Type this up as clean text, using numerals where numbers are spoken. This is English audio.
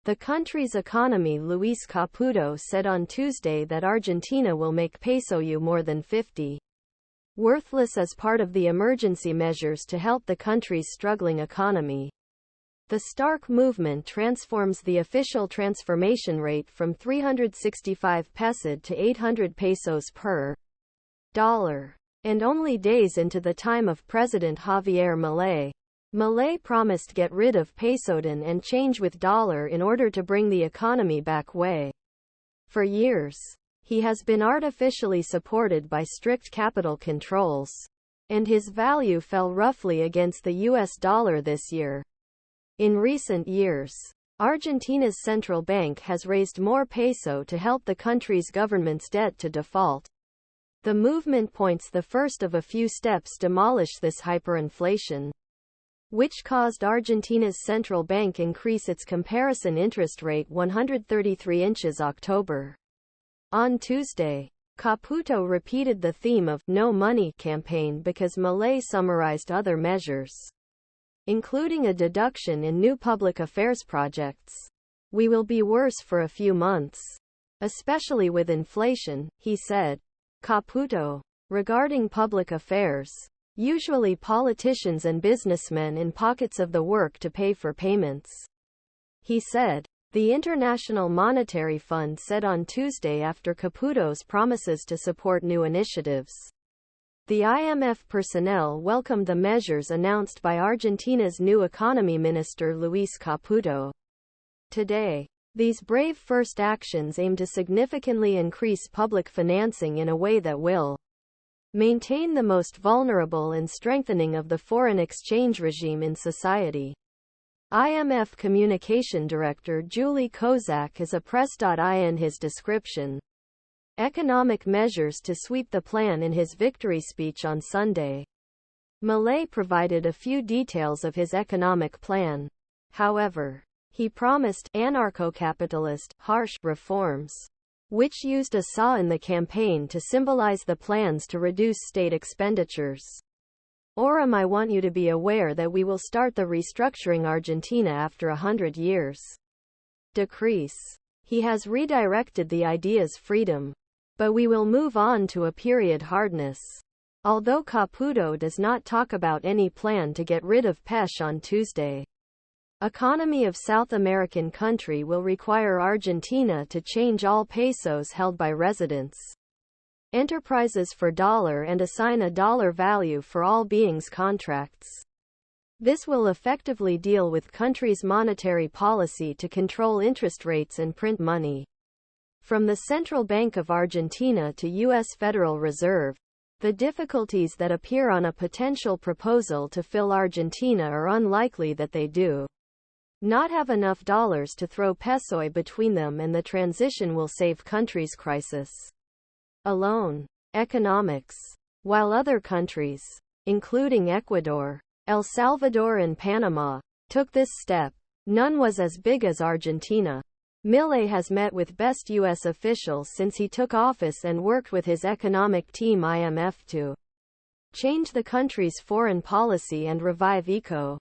The country's economy Luis Caputo said on Tuesday that Argentina will make pesoyu more than 50 worthless as part of the emergency measures to help the country's struggling economy. The stark movement transforms the official transformation rate from 365 pesod to 800 pesos per dollar. And only days into the time of President Javier Milei. Millei promised get rid of Pesodan and change with dollar in order to bring the economy back way. For years, he has been artificially supported by strict capital controls, and his value fell roughly against the US dollar this year. In recent years, Argentina's central bank has raised more peso to help the country's government's debt to default. The movement points the first of a few steps demolish this hyperinflation, which caused Argentina's central bank increase its comparison interest rate 133 inches October. On Tuesday, Caputo repeated the theme of no money campaign because Millei summarized other measures, including a deduction in new public affairs projects. We will be worse for a few months, especially with inflation, he said. Caputo, regarding public affairs, usually politicians and businessmen in pockets of the work to pay for payments. He said, the International Monetary Fund said on Tuesday after Caputo's promises to support new initiatives. The IMF personnel welcomed the measures announced by Argentina's new Economy Minister Luis Caputo. Today, these brave first actions aim to significantly increase public financing in a way that will maintain the most vulnerable and strengthening of the foreign exchange regime in society. IMF Communication Director Julie Kozack is a press.I in his description. Economic measures to sweep the plan in his victory speech on Sunday. Millei provided a few details of his economic plan. However, he promised anarcho-capitalist, harsh reforms, which used a saw in the campaign to symbolize the plans to reduce state expenditures. Orum I want you to be aware that we will start the restructuring Argentina after 100 years. Decrease. He has redirected the idea's freedom. But we will move on to a period hardness. Although Caputo does not talk about any plan to get rid of pesh on Tuesday. Economy of South American country will require Argentina to change all pesos held by residents. Enterprises for dollar and assign a dollar value for all beings contracts. This will effectively deal with country's monetary policy to control interest rates and print money. From the Central Bank of Argentina to U.S. Federal Reserve, the difficulties that appear on a potential proposal to fill Argentina are unlikely that they do not have enough dollars to throw pesoy between them, and the transition will save countries' crisis alone. Economics. While other countries, including Ecuador, El Salvador and Panama, took this step, none was as big as Argentina. Millei has met with best U.S. officials since he took office and worked with his economic team IMF to change the country's foreign policy and revive eco